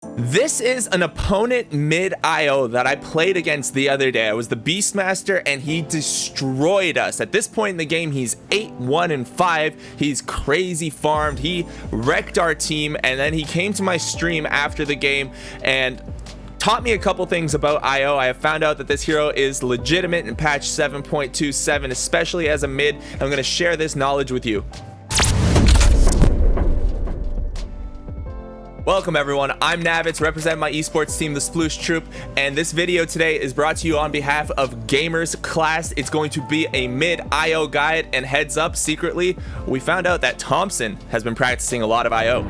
This is an opponent mid IO that I played against the other day. I was the Beastmaster and he destroyed us. At this point in the game, he's 8-1-5. He's crazy farmed. He wrecked our team, and then he came to my stream after the game and taught me a couple things about IO. I have found out that this hero is legitimate in patch 7.27, especially as a mid. I'm going to share this knowledge with you. Welcome everyone, I'm Navetz, representing my esports team, the Sploush Troupe, and this video today is brought to you on behalf of GamerzClass. It's going to be a mid IO guide, and heads up, secretly, we found out that Thompson has been practicing a lot of IO.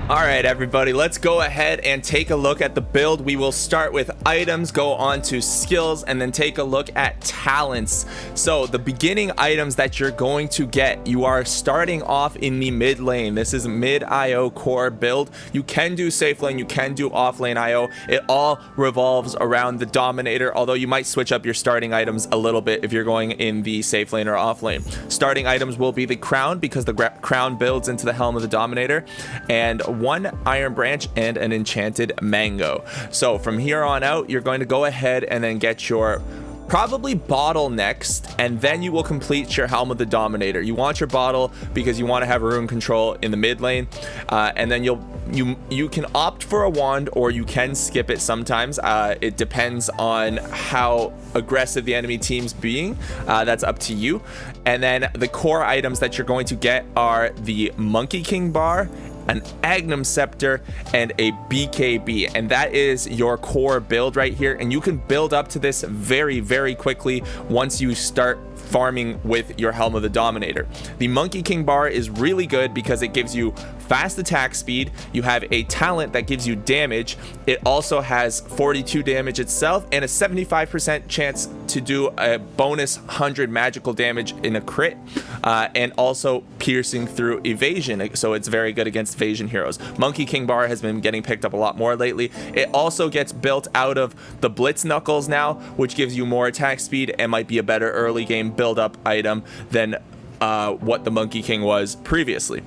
Alright everybody, let's go ahead and take a look at the build. We will start with items, go on to skills, and then take a look at talents. So the beginning items that you're going to get, you are starting off in the mid lane. This is mid IO core build. You can do safe lane, you can do off lane IO. It all revolves around the Dominator, although you might switch up your starting items a little bit if you're going in the safe lane or off lane. Starting items will be the crown, because the crown builds into the helm of the Dominator, and one iron branch and an enchanted mango. So from here on out, you're going to go ahead and then get your probably bottle next, and then you will complete your helm of the Dominator. You want your bottle because you want to have rune control in the mid lane, and then you can opt for a wand, or you can skip it sometimes. It depends on how aggressive the enemy team's being. That's up to you. And then the core items that you're going to get are the Monkey King bar, an Agnum Scepter, and a BKB, and that is your core build right here. And you can build up to this very, very quickly once you start farming with your helm of the Dominator. The Monkey King bar is really good because it gives you fast attack speed. You have a talent that gives you damage. It also has 42 damage itself and a 75% chance to do a bonus 100 magical damage in a crit, and also piercing through evasion, so it's very good against evasion heroes. Monkey King bar has been getting picked up a lot more lately. It also gets built out of the Blitz Knuckles now, which gives you more attack speed and might be a better early game build up item than what the Monkey King was previously.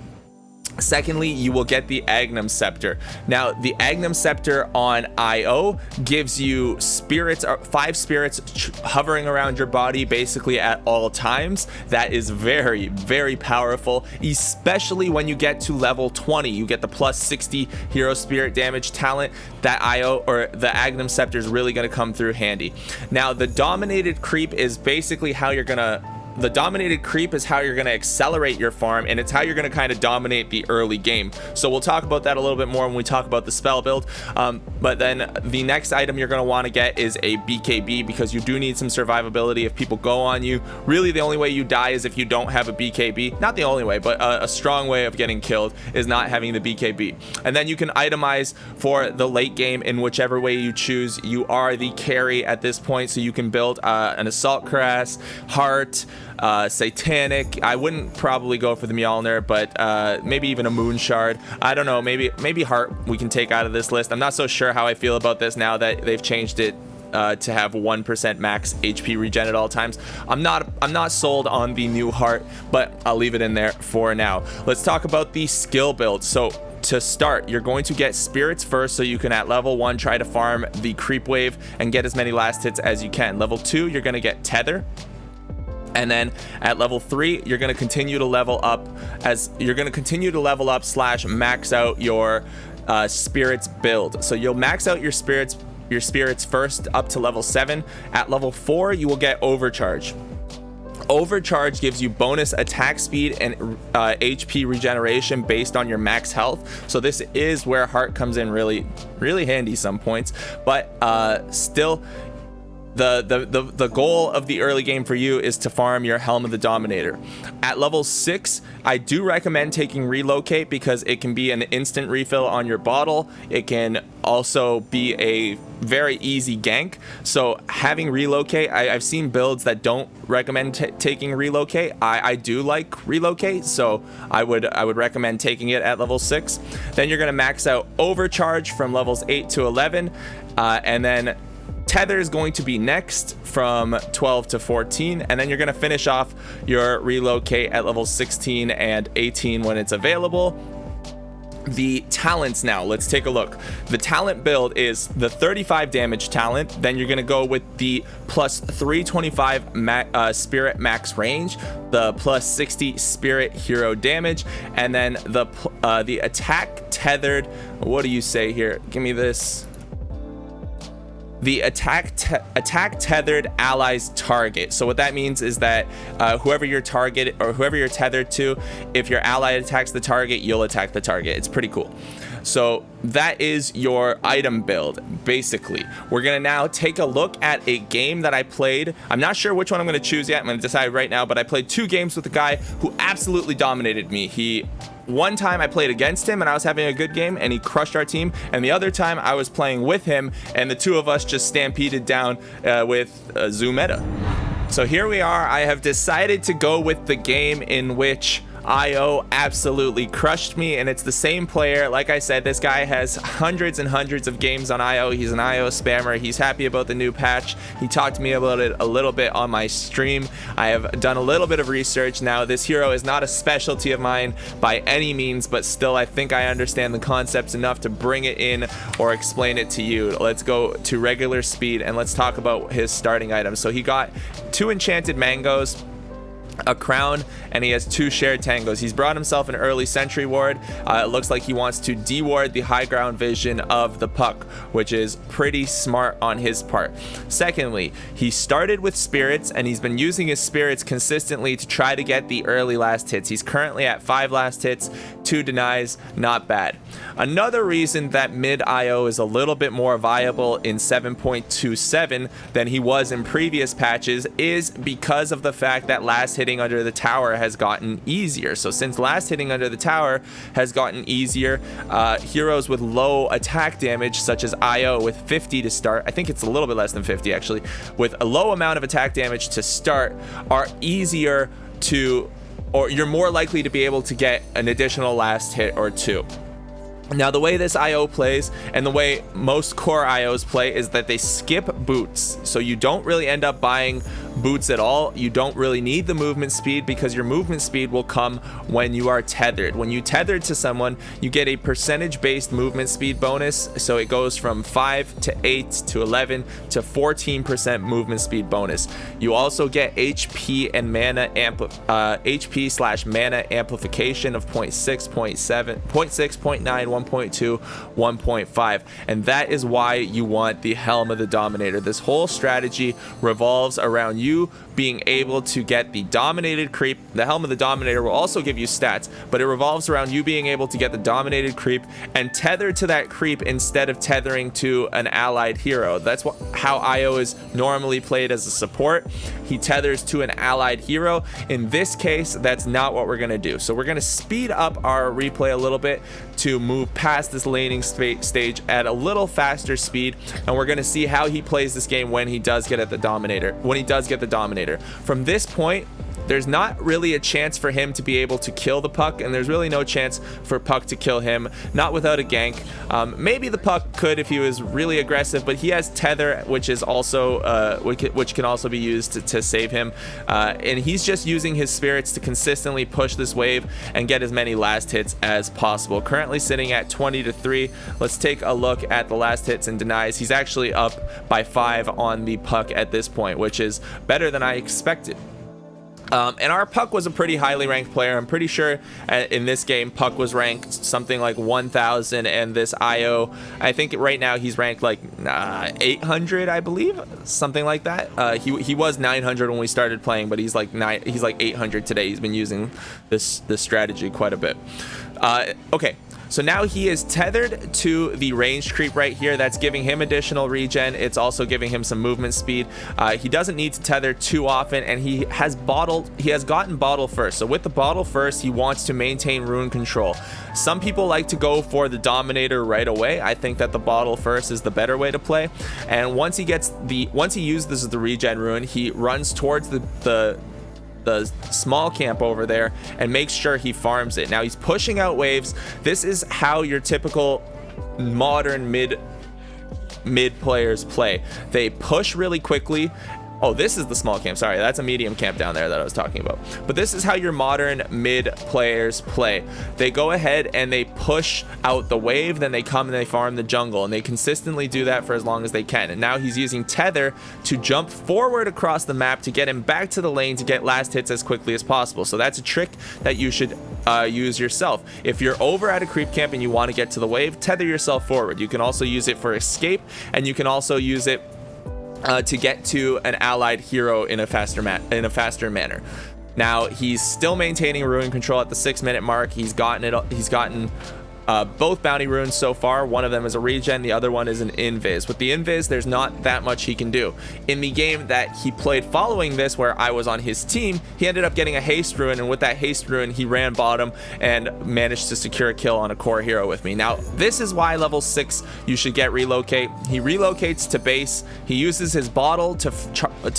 Secondly, you will get the Agnum Scepter. Now, the Agnum Scepter on IO gives you spirits, 5 spirits hovering around your body basically at all times. That is very, very powerful, especially when you get to level 20. You get the plus 60 hero spirit damage talent. That IO, or the Agnum Scepter, is really going to come through handy. Now, the Dominated Creep is basically how you're going to accelerate your farm, and it's how you're going to kind of dominate the early game. So we'll talk about that a little bit more when we talk about the spell build. But then the next item you're going to want to get is a BKB, because you do need some survivability if people go on you. Really, the only way you die is if you don't have a BKB. Not the only way, but a strong way of getting killed is not having the BKB. And then you can itemize for the late game in whichever way you choose. You are the carry at this point, so you can build an Assault Cuirass, Heart, Satanic. I wouldn't probably go for the Mjolnir, but maybe even a Moon Shard. I don't know, maybe Heart we can take out of this list. I'm not so sure how I feel about this now that they've changed it to have 1% max HP regen at all times. I'm not sold on the new Heart, but I'll leave it in there for now. Let's talk about the skill build. So to start, you're going to get spirits first, so you can at level 1 try to farm the creep wave and get as many last hits as you can. Level 2, you're going to get tether. And then at level 3, you're going to continue to level up slash max out your spirits build. So you'll max out your spirits first up to level 7. At level 4, you will get Overcharge. Overcharge gives you bonus attack speed and HP regeneration based on your max health. So this is where Heart comes in really, really handy some points, but still, the goal of the early game for you is to farm your Helm of the Dominator. At level 6, I do recommend taking Relocate, because it can be an instant refill on your bottle. It can also be a very easy gank. So having Relocate, I've seen builds that don't recommend taking Relocate. I do like Relocate, so I would recommend taking it at level 6. Then you're going to max out Overcharge from levels 8 to 11, and then Tether is going to be next from 12 to 14, and then you're going to finish off your Relocate at level 16 and 18 when it's available. The talents now, let's take a look. The talent build is the 35 damage talent, then you're going to go with the plus 325 spirit max range, the plus 60 spirit hero damage, and then the attack tethered, what do you say here? Give me this. The attack tethered allies target. So what that means is that whoever you're target or whoever you're tethered to, if your ally attacks the target, you'll attack the target. It's pretty cool. So that is your item build. Basically, we're gonna now take a look at a game that I played. I'm not sure which one I'm gonna choose yet. I'm gonna decide right now, but I played 2 games with a guy who absolutely dominated me. One time I played against him and I was having a good game and he crushed our team, and the other time I was playing with him and the two of us just stampeded down with Zoo Meta. So here we are. I have decided to go with the game in which IO absolutely crushed me, and it's the same player. Like I said, this guy has hundreds and hundreds of games on IO. He's an IO spammer. He's happy about the new patch. He talked to me about it a little bit on my stream. I have done a little bit of research. Now, this hero is not a specialty of mine by any means, but still I think I understand the concepts enough to bring it in or explain it to you. Let's go to regular speed and let's talk about his starting items. So he got 2 enchanted mangoes, a crown, and he has 2 shared tangos. He's brought himself an early sentry ward. It looks like he wants to deward the high ground vision of the puck, which is pretty smart on his part. Secondly, he started with spirits and he's been using his spirits consistently to try to get the early last hits. He's currently at 5 last hits, 2 denies, not bad. Another reason that mid IO is a little bit more viable in 7.27 than he was in previous patches is because of the fact that last hitting under the tower has gotten easier. So since last hitting under the tower has gotten easier, heroes with low attack damage such as IO with 50 to start, I think it's a little bit less than 50 actually, with a low amount of attack damage to start are easier to, or you're more likely to be able to get an additional last hit or 2. Now, the way this IO plays and the way most core IOs play is that they skip boots. So you don't really end up buying boots at all. You don't really need the movement speed because your movement speed will come when you are tethered. When you tethered to someone, you get a percentage based movement speed bonus. So it goes from 5 to 8 to 11 to 14% movement speed bonus. You also get HP and mana HP/mana amplification of 0.6, 0.7, 0.6, 0.9, 1.2, 1.5, and that is why you want the Helm of the Dominator. This whole strategy revolves around you being able to get the dominated creep. The Helm of the Dominator will also give you stats, but it revolves around you being able to get the dominated creep and tether to that creep instead of tethering to an allied hero. That's how IO is normally played as a support. He tethers to an allied hero. In this case, that's not what we're going to do. So we're going to speed up our replay a little bit to move past this laning stage at a little faster speed, and we're going to see how he plays this game when he does get the Dominator. From this point, there's not really a chance for him to be able to kill the puck, and there's really no chance for puck to kill him, not without a gank. Maybe the puck could if he was really aggressive, but he has tether, which is also which can also be used to save him, and he's just using his spirits to consistently push this wave and get as many last hits as possible. Currently sitting at 20 to 3. Let's take a look at the last hits and denies. He's actually up by 5 on the puck at this point, which is better than I expected. And our Puck was a pretty highly ranked player. I'm pretty sure in this game Puck was ranked something like 1000, and this IO, I think right now he's ranked like 800, I believe, something like that. He was 900 when we started playing, but he's like 800 today. He's been using this strategy quite a bit. Okay. So now he is tethered to the ranged creep right here. That's giving him additional regen. It's also giving him some movement speed. He doesn't need to tether too often, and he has gotten bottle first. So with the bottle first, he wants to maintain rune control. Some people like to go for the Dominator right away. I think that the bottle first is the better way to play. And once he uses the regen rune, he runs towards the small camp over there and makes sure he farms it. Now he's pushing out waves. This is how your typical modern mid players play. They push really quickly Oh, this is the small camp. Sorry, that's a medium camp down there that I was talking about. But this is how your modern mid players play. They go ahead and they push out the wave, then they come and they farm the jungle, and they consistently do that for as long as they can. And now he's using tether to jump forward across the map to get him back to the lane to get last hits as quickly as possible. So that's a trick that you should use yourself. If you're over at a creep camp and you want to get to the wave, tether yourself forward. You can also use it for escape, and you can also use it to get to an allied hero in a faster manner. Now he's still maintaining ruin control at the 6-minute mark. He's gotten both bounty runes so far. One of them is a regen, the other one is an invis. With the invis, there's not that much he can do. In the game that he played following this, where I was on his team, he ended up getting a haste rune, and with that haste rune, he ran bottom and managed to secure a kill on a core hero with me. Now, this is why level 6 you should get relocate. He relocates to base, he uses his bottle to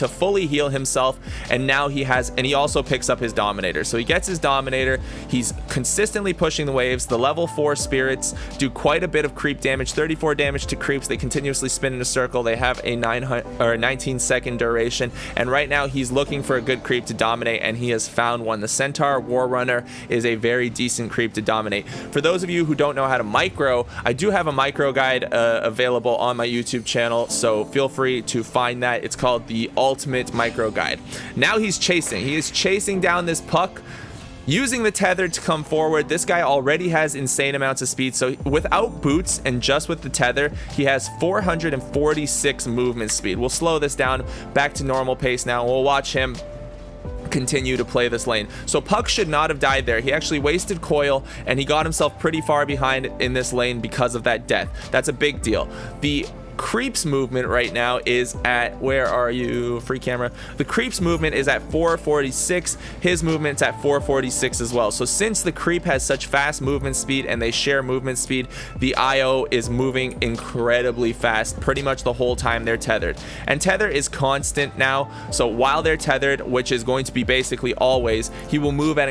fully heal himself, and now he also picks up his Dominator. So he gets his Dominator, he's consistently pushing the waves. The level 4 spirits do quite a bit of creep damage, 34 damage to creeps. They continuously spin in a circle. They have a 19-second duration, and right now he's looking for a good creep to dominate, and he has found one. The Centaur War Runner is a very decent creep to dominate. For those of you who don't know how to micro, I do have a micro guide available on my YouTube channel, so feel free to find that. It's called the Ultimate Micro Guide. Now he's chasing. He is chasing down this puck, using the tether to come forward. This guy already has insane amounts of speed, so without boots and just with the tether, he has 446 movement speed. We'll slow this down back to normal pace now. We'll watch him continue to play this lane. So Puck should not have died there. He actually wasted coil, and he got himself pretty far behind in this lane because of that death. That's a big deal. The Creep's movement right now is at, where are you, free camera? The Creep's movement is at 446. His movement's at 446 as well. So since the Creep has such fast movement speed and they share movement speed, the IO is moving incredibly fast pretty much the whole time they're tethered. And tether is constant now, so while they're tethered, which is going to be basically always, he will move at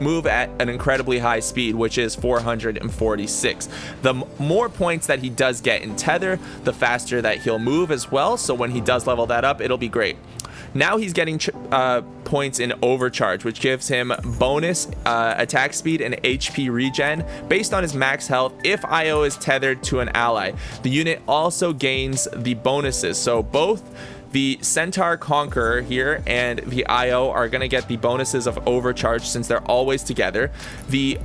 move at an incredibly high speed, which is 446. The more points that he does get in tether, the faster that he'll move as well. So when he does level that up, it'll be great. Now he's getting points in Overcharge, which gives him bonus attack speed and HP regen based on his max health if IO is tethered to an ally. The unit also gains the bonuses, so both the Centaur Conqueror here and the IO are going to get the bonuses of Overcharge since they're always together. The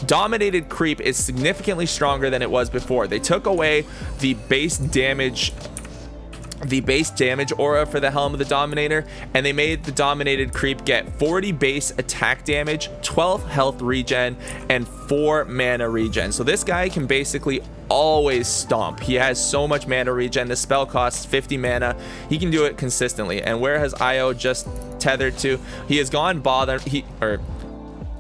Dominated Creep is significantly stronger than it was before. They took away the base damage aura for the Helm of the Dominator, and they made the Dominated Creep get 40 base attack damage, 12 health regen, and 4 mana regen. So this guy can basically always stomp. He has so much mana regen. The spell costs 50 mana. He can do it consistently. And where has IO just tethered to? He has gone bottom.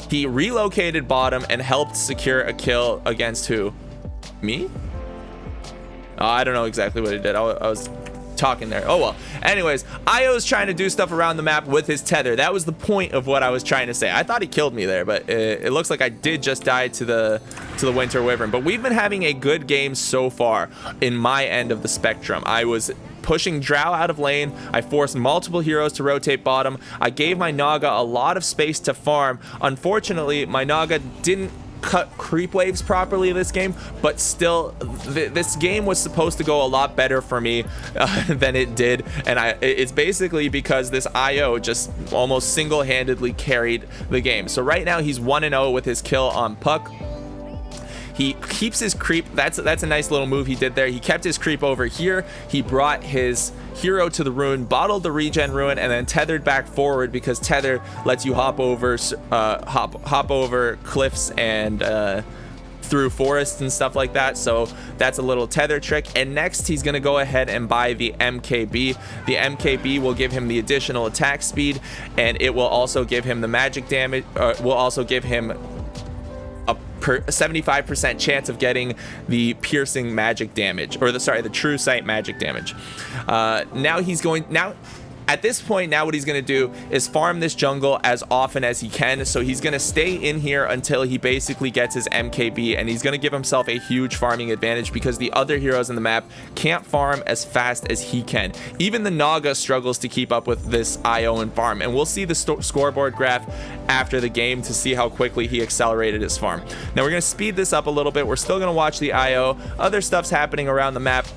He relocated bottom and helped secure a kill against who? Me? I don't know exactly what he did. I was talking there. Oh well. Anyways, IO's trying to do stuff around the map with his tether. That was the point of what I was trying to say. I thought he killed me there, but it looks like I did just die to the Winter Wyvern. But we've been having a good game so far in my end of the spectrum. I was pushing Drow out of lane. I forced multiple heroes to rotate bottom. I gave my Naga a lot of space to farm. Unfortunately, my Naga didn't cut creep waves properly this game, but still this game was supposed to go a lot better for me than it did, and it's basically because this IO just almost single-handedly carried the game. So right now he's 1-0 with his kill on Puck. He keeps his creep. That's a nice little move he did there. He kept his creep over here. He brought his hero to the ruin, bottled the regen ruin, and then tethered back forward because tether lets you hop over cliffs and through forests and stuff like that. So that's a little tether trick. And next he's going to go ahead and buy the MKB. The MKB will give him the additional attack speed, and it will also give him the magic damage. Will also give him a 75% chance of getting the piercing magic damage, or the true sight magic damage. Now At this point, now what he's going to do is farm this jungle as often as he can. So he's going to stay in here until he basically gets his MKB, and he's going to give himself a huge farming advantage because the other heroes in the map can't farm as fast as he can. Even the Naga struggles to keep up with this IO and farm, and we'll see the scoreboard graph after the game to see how quickly he accelerated his farm. Now we're going to speed this up a little bit. We're still going to watch the IO. Other stuff's happening around the map,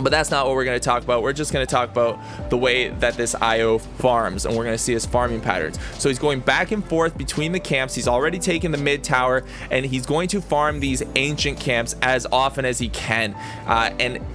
but that's not what we're going to talk about. We're just going to talk about the way that this IO farms, and we're going to see his farming patterns. So he's going back and forth between the camps. He's already taken the mid tower, and he's going to farm these ancient camps as often as he can. And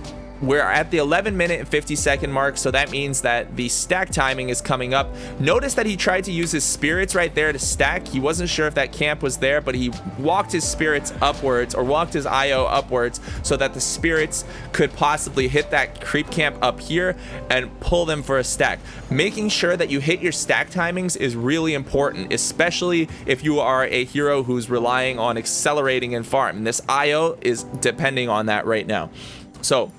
we're at the 11-minute and 50-second mark, so that means that the stack timing is coming up. Notice that he tried to use his spirits right there to stack. He wasn't sure if that camp was there, but he walked his spirits upwards, or walked his IO upwards, so that the spirits could possibly hit that creep camp up here and pull them for a stack. Making sure that you hit your stack timings is really important, especially if you are a hero who's relying on accelerating and farm. And this IO is depending on that right now. So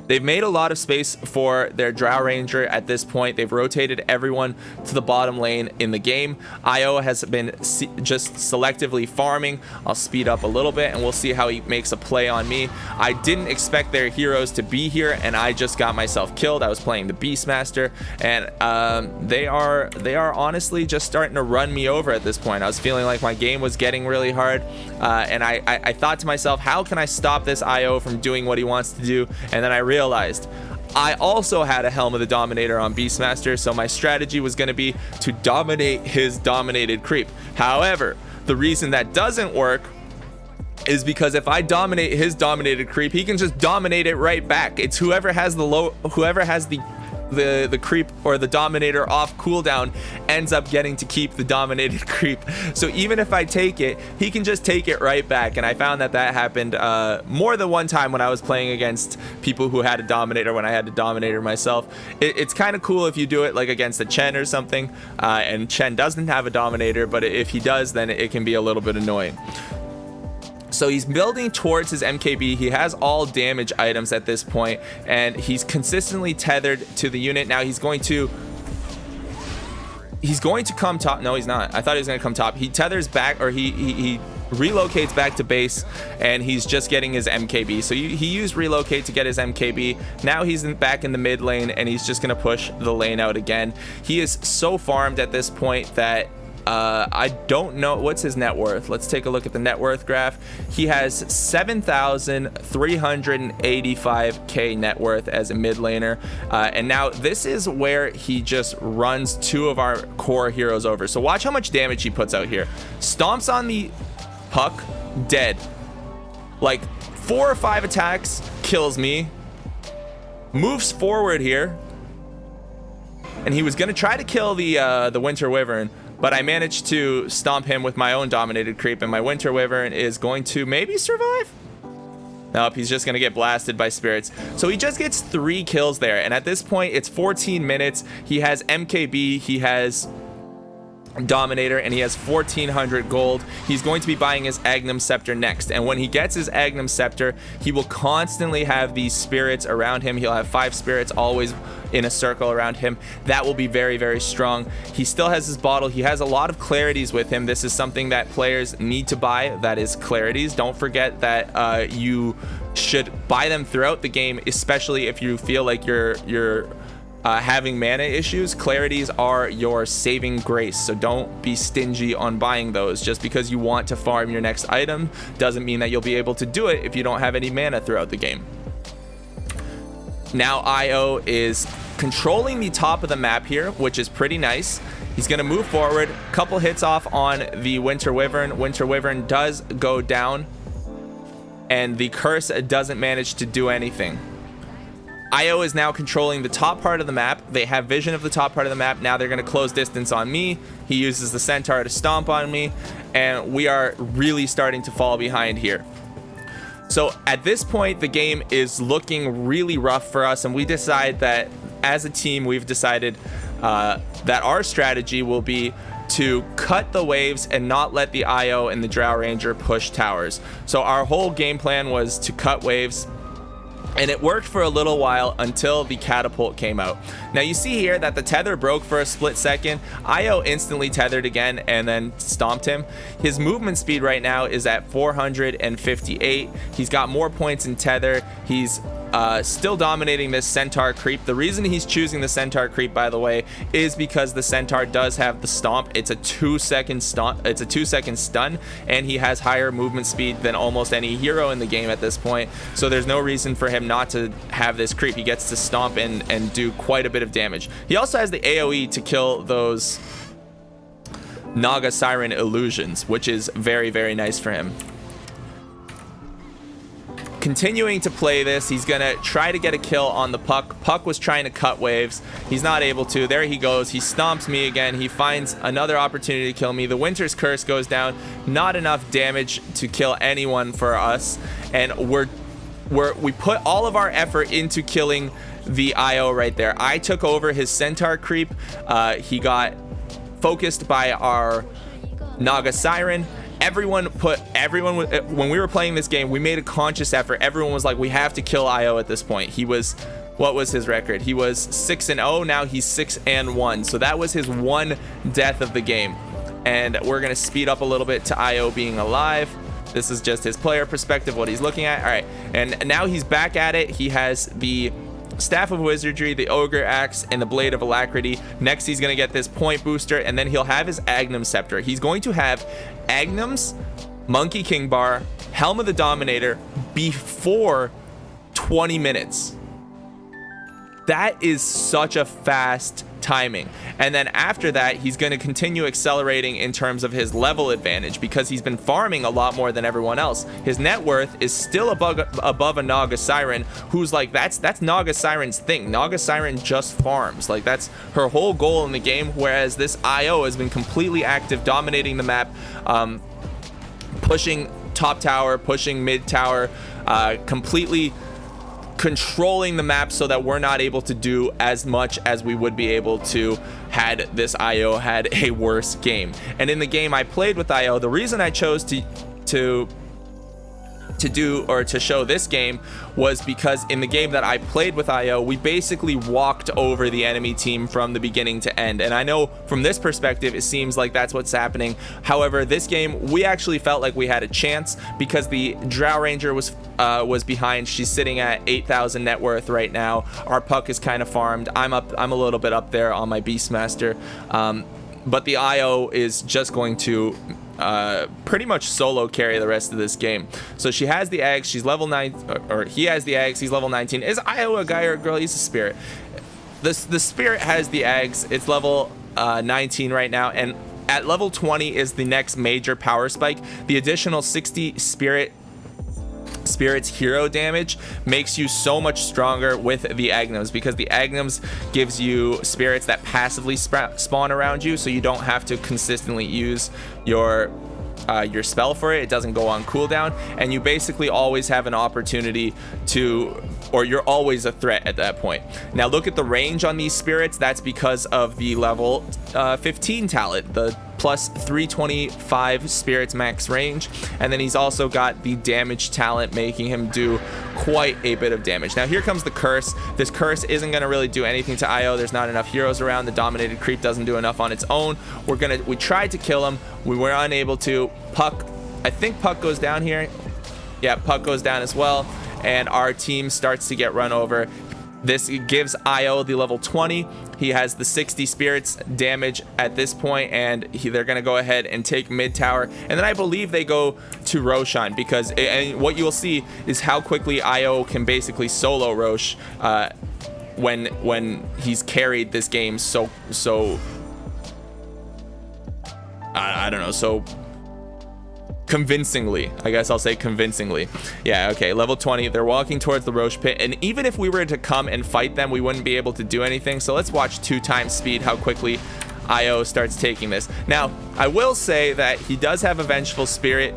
they've made a lot of space for their Drow Ranger at this point. They've rotated everyone to the bottom lane in the game. IO has been just selectively farming. I'll speed up a little bit and we'll see how he makes a play on me. I didn't expect their heroes to be here, and I just got myself killed. I was playing the Beastmaster, and they are honestly just starting to run me over at this point. I was feeling like my game was getting really hard, and I thought to myself, how can I stop this IO from doing what he wants to do? And then I realized I also had a Helm of the Dominator on Beastmaster, so my strategy was going to be to dominate his dominated creep. However, the reason that doesn't work is because if I dominate his dominated creep, he can just dominate it right back. It's whoever has the creep or the Dominator off cooldown ends up getting to keep the dominated creep. So even if I take it, he can just take it right back. And I found that happened more than one time when I was playing against people who had a Dominator when I had a Dominator myself. It's kind of cool if you do it like against a Chen or something, and Chen doesn't have a Dominator, but if he does, then it can be a little bit annoying. So he's building towards his MKB. He has all damage items at this point, and he's consistently tethered to the unit. Now he's going to come top. No, he's not. I thought he was going to come top. He tethers back, or he relocates back to base, and he's just getting his MKB. So he used relocate to get his MKB. Now he's back in the mid lane, and he's just going to push the lane out again. He is so farmed at this point that I don't know what's his net worth. Let's take a look at the net worth graph. He has 7,385k net worth as a mid laner, and now this is where he just runs two of our core heroes over. So watch how much damage he puts out here. Stomps on the puck, dead. Like 4 or 5 attacks, kills me. Moves forward here, and he was gonna try to kill the Winter Wyvern, but I managed to stomp him with my own dominated creep, and my Winter Wyvern is going to maybe survive? Nope, he's just going to get blasted by spirits. So he just gets 3 kills there, and at this point, it's 14 minutes. He has MKB, he has Dominator, and he has 1,400 gold. He's going to be buying his Agnum Scepter next, and when he gets his Agnum Scepter, he will constantly have these spirits around him. He'll have 5 spirits always in a circle around him. That will be very, very strong. He still has his bottle. He has a lot of clarities with him. This is something that players need to buy, that is clarities. Don't forget that you should buy them throughout the game, especially if you feel like you're having mana issues. Clarities are your saving grace, so don't be stingy on buying those. Just because you want to farm your next item doesn't mean that you'll be able to do it if you don't have any mana throughout the game. Now IO is controlling the top of the map here, which is pretty nice. He's going to move forward, couple hits off on the Winter Wyvern. Winter Wyvern does go down, and the curse doesn't manage to do anything. IO is now controlling the top part of the map. They have vision of the top part of the map. Now they're going to close distance on me. He uses the Centaur to stomp on me, and we are really starting to fall behind here. So at this point, the game is looking really rough for us, and we decide that as a team, we've decided that our strategy will be to cut the waves and not let the IO and the Drow Ranger push towers. So our whole game plan was to cut waves And it worked for a little while until the catapult came out. Now you see here that the tether broke for a split second. IO instantly tethered again and then stomped him. His movement speed right now is at 458. He's got more points in tether. He's still dominating this centaur creep. The reason he's choosing the centaur creep, by the way, is because the centaur does have the stomp. It's a 2-second stomp. It's a 2-second stun, and he has higher movement speed than almost any hero in the game at this point. So there's no reason for him not to have this creep. He gets to stomp and do quite a bit of damage. He also has the AoE to kill those Naga Siren illusions, which is very, very nice for him. Continuing to play this, he's gonna try to get a kill on the Puck. Puck was trying to cut waves. He's not able to. There he goes. He stomps me again. He finds another opportunity to kill me. The Winter's Curse goes down. Not enough damage to kill anyone for us. And we put all of our effort into killing the IO right there. I took over his centaur creep. He got focused by our Naga Siren. When we were playing this game, we made a conscious effort. Everyone was like, we have to kill IO at this point. What was his record? He was 6-0. Now he's 6-1. So that was his one death of the game. And we're going to speed up a little bit to IO being alive. This is just his player perspective, what he's looking at. All right. And now he's back at it. He has the Staff of Wizardry, the Ogre Axe, and the Blade of Alacrity. Next, he's going to get this point booster, and then he'll have his Agnum Scepter. He's going to have Agnums, Monkey King Bar, Helm of the Dominator before 20 minutes. That is such a fast timing. And then after that, he's going to continue accelerating in terms of his level advantage because he's been farming a lot more than everyone else. His net worth is still above a Naga Siren, who's like, that's Naga Siren's thing. Naga Siren just farms. Like, that's her whole goal in the game, whereas this IO has been completely active, dominating the map, pushing top tower, pushing mid tower, completely controlling the map so that we're not able to do as much as we would be able to had this IO had a worse game. And in the game I played with IO, the reason I chose to show this game was because in the game that I played with IO, we basically walked over the enemy team from the beginning to end. And I know from this perspective, it seems like that's what's happening. However, this game, we actually felt like we had a chance because the Drow Ranger was behind. She's sitting at 8,000 net worth right now. Our Puck is kind of farmed. I'm a little bit up there on my Beastmaster. But the IO is just going to pretty much solo carry the rest of this game. So she has the eggs, she's level 9, or he has the eggs, he's level 19. Is IO a guy or a girl? He's a spirit. The spirit has the eggs, it's level 19 right now, and at level 20 is the next major power spike. The additional 60 Spirit's hero damage makes you so much stronger with the Agnums, because the Agnums gives you spirits that passively spawn around you, so you don't have to consistently use your spell for it. It doesn't go on cooldown, and you basically always have an opportunity to, or you're always a threat at that point. Now look at the range on these spirits. That's because of the level 15 talent, the plus 325 spirits max range, and then he's also got the damage talent, making him do quite a bit of damage. Now here comes the curse. This curse isn't going to really do anything to IO. There's not enough heroes around. The dominated creep doesn't do enough on its own. We tried to kill him, we were unable to. Puck, I think Puck goes down here. Yeah, Puck goes down as well, and our team starts to get run over. This gives IO the level 20. He has the 60 spirits damage at this point, and they're going to go ahead and take mid tower. And then I believe they go to Roshan, because and what you'll see is how quickly IO can basically solo Rosh when he's carried this game so I don't know, so convincingly. I guess I'll say convincingly. Yeah, okay, level 20. They're walking towards the Roche pit, and even if we were to come and fight them, we wouldn't be able to do anything. So let's watch 2 times speed how quickly IO starts taking this. Now, I will say that he does have a Vengeful Spirit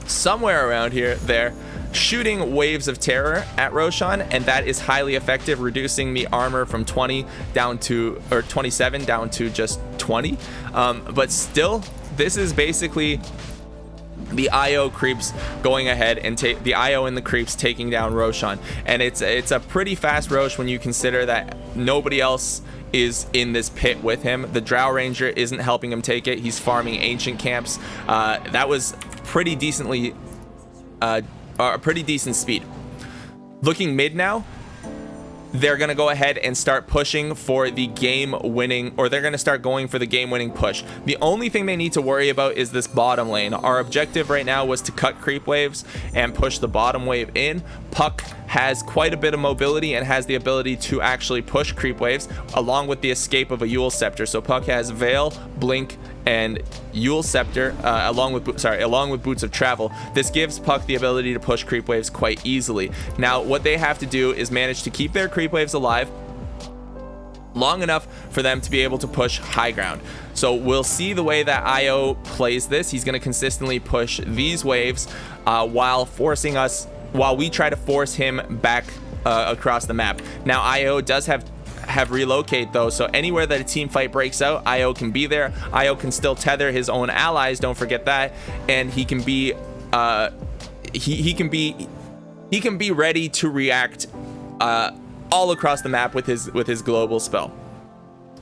somewhere around there, shooting waves of terror at Roshan, and that is highly effective, reducing the armor from 20 down to, or 27 down to just 20. But still, this is basically the IO creeps going ahead and take the IO and the creeps taking down Roshan, and it's a pretty fast Rosh when you consider that nobody else is in this pit with him. The Drow Ranger isn't helping him take it. He's farming ancient camps. That was pretty decently a pretty decent speed. Looking mid now, they're going to go ahead and start pushing for the game-winning, or they're going to start going for the game-winning push. The only thing they need to worry about is this bottom lane. Our objective right now was to cut creep waves and push the bottom wave in. Puck has quite a bit of mobility and has the ability to actually push creep waves along with the escape of a Yule Scepter. So Puck has Veil, Blink, and Yule Scepter along with Boots of Travel. This gives Puck the ability to push creep waves quite easily. Now what they have to do is manage to keep their creep waves alive long enough for them to be able to push high ground. So we'll see the way that IO plays this. He's going to consistently push these waves while we try to force him back across the map. Now IO does have relocate though, so anywhere that a team fight breaks out, IO can be there. IO can still tether his own allies, don't forget that, and he can be he can be ready to react all across the map with his global spell.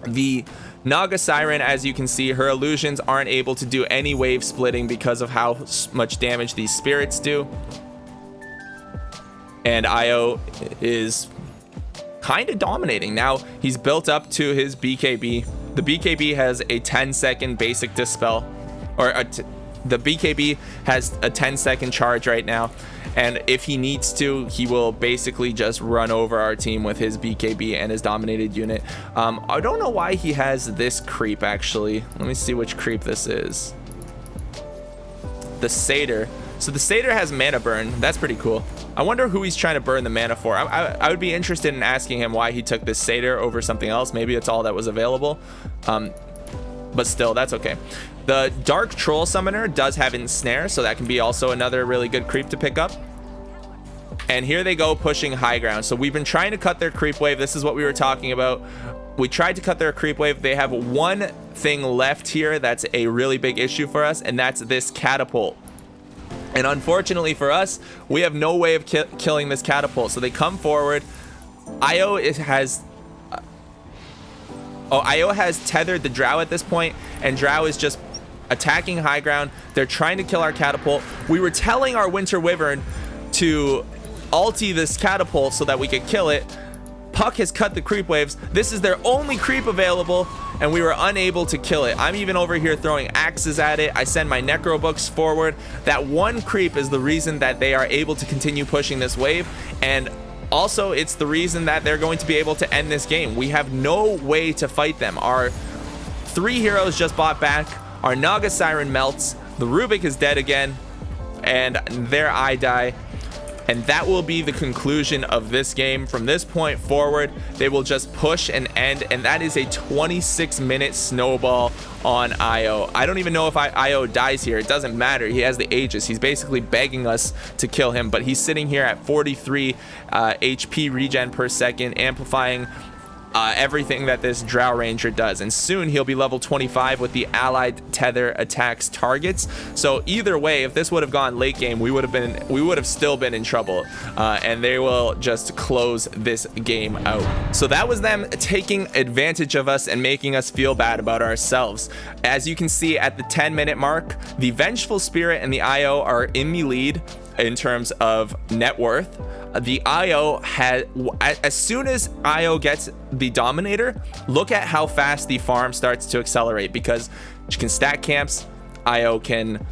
The Naga Siren, as you can see, her illusions aren't able to do any wave splitting because of how much damage these spirits do, and IO is kind of dominating. Now he's built up to his BKB. The BKB has a 10-second basic dispel, or the BKB has a 10-second charge right now, and if he needs to, he will basically just run over our team with his BKB and his dominated unit. I don't know why he has this creep actually. Let me see which creep this is. The Satyr. So the Satyr has mana burn. That's pretty cool. I wonder who he's trying to burn the mana for. I would be interested in asking him why he took this Satyr over something else. Maybe it's all that was available. But still, that's okay. The Dark Troll Summoner does have Ensnare, so that can be also another really good creep to pick up. And here they go pushing high ground. So we've been trying to cut their creep wave. This is what we were talking about. We tried to cut their creep wave. They have one thing left here that's a really big issue for us, and that's this catapult. And unfortunately for us, we have no way of killing this catapult. So they come forward. IO has tethered the Drow at this point, and Drow is just attacking high ground. They're trying to kill our catapult. We were telling our Winter Wyvern to ulti this catapult so that we could kill it. Puck has cut the creep waves. This is their only creep available, and we were unable to kill it. I'm even over here throwing axes at it. I send my necro books forward. That one creep is the reason that they are able to continue pushing this wave, and also it's the reason that they're going to be able to end this game. We have no way to fight them. Our 3 heroes just bought back. Our Naga Siren melts. The Rubik is dead again, and their eye die. And that will be the conclusion of this game. From this point forward, they will just push and end, and that is a 26-minute snowball on IO. I don't even know if IO dies here. It doesn't matter. He has the Aegis. He's basically begging us to kill him, but he's sitting here at 43 HP regen per second, amplifying everything that this Drow Ranger does, and soon he'll be level 25 with the allied tether attacks targets. So either way, if this would have gone late game, we would have still been in trouble, and they will just close this game out. So that was them taking advantage of us and making us feel bad about ourselves. As you can see at the 10-minute mark, the Vengeful Spirit and the IO are in the lead in terms of net worth. The IO had, as soon as IO gets the Dominator, look at how fast the farm starts to accelerate, because she can stack camps. IO can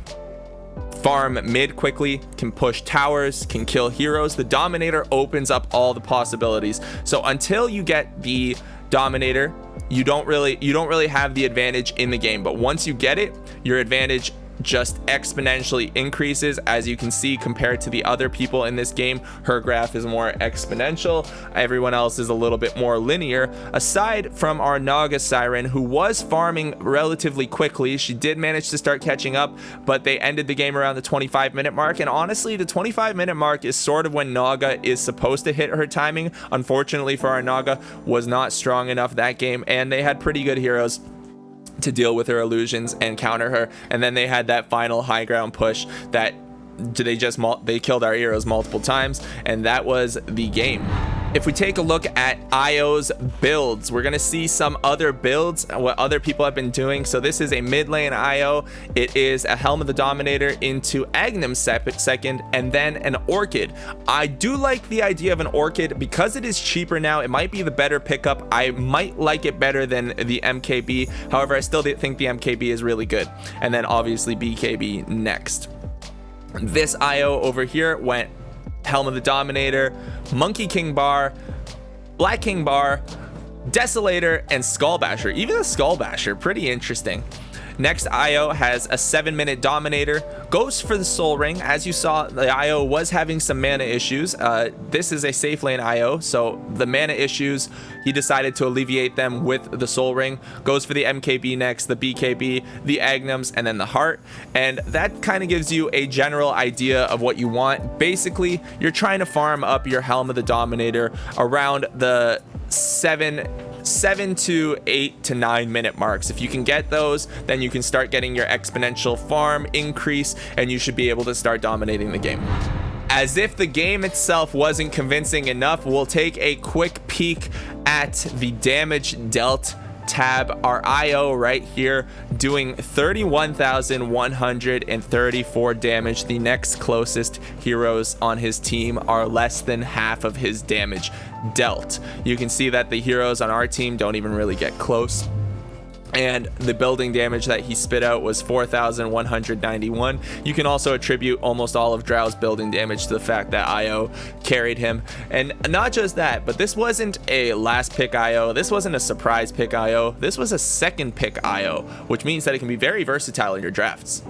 farm mid quickly, can push towers, can kill heroes. The Dominator opens up all the possibilities. So until you get the Dominator, you don't really have the advantage in the game. But once you get it, your advantage just exponentially increases. As you can see, compared to the other people in this game, her graph is more exponential. Everyone else is a little bit more linear, aside from our Naga Siren, who was farming relatively quickly. She did manage to start catching up, but they ended the game around the 25-minute mark, and honestly, the 25-minute mark is sort of when Naga is supposed to hit her timing. Unfortunately for our Naga, was not strong enough that game, and they had pretty good heroes. to deal with her illusions and counter her. And then they had that final high ground push that they killed our heroes multiple times, and that was the game. If we take a look at IO's builds, we're going to see some other builds, what other people have been doing. So this is a mid lane IO. It is a Helm of the Dominator into Aghanim second, and then an Orchid. I do like the idea of an Orchid because it is cheaper now. It might be the better pickup. I might like it better than the MKB. However, I still think the MKB is really good. And then obviously BKB next. This IO over here went Helm of the Dominator, Monkey King Bar, Black King Bar, Desolator, and Skull Basher. Even the Skull Basher, pretty interesting. Next IO has a 7-minute Dominator, goes for the Soul Ring. As you saw, the IO was having some mana issues. This is a safe lane IO, so the mana issues, he decided to alleviate them with the Soul Ring. Goes for the MKB next, the BKB, the Aghanims, and then the Heart. And that kind of gives you a general idea of what you want. Basically, you're trying to farm up your Helm of the Dominator around the 7 to 8 to 9 minute marks. If you can get those, then you can start getting your exponential farm increase, and you should be able to start dominating the game. As if the game itself wasn't convincing enough, we'll take a quick peek at the damage dealt tab. Our IO right here doing 31,134 damage. The next closest heroes on his team are less than half of his damage dealt. You can see that the heroes on our team don't even really get close. And the building damage that he spit out was 4,191. You can also attribute almost all of Drow's building damage to the fact that IO carried him. And not just that, but this wasn't a last pick IO. This wasn't a surprise pick IO. This was a second pick IO, which means that it can be very versatile in your drafts.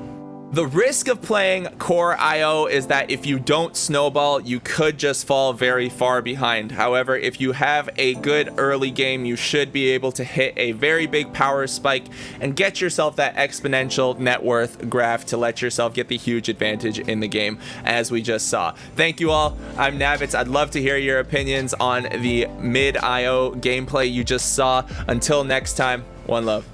The risk of playing core IO is that if you don't snowball, you could just fall very far behind. However, if you have a good early game, you should be able to hit a very big power spike and get yourself that exponential net worth graph to let yourself get the huge advantage in the game, as we just saw. Thank you all. I'm Navetz. I'd love to hear your opinions on the mid IO gameplay you just saw. Until next time, one love.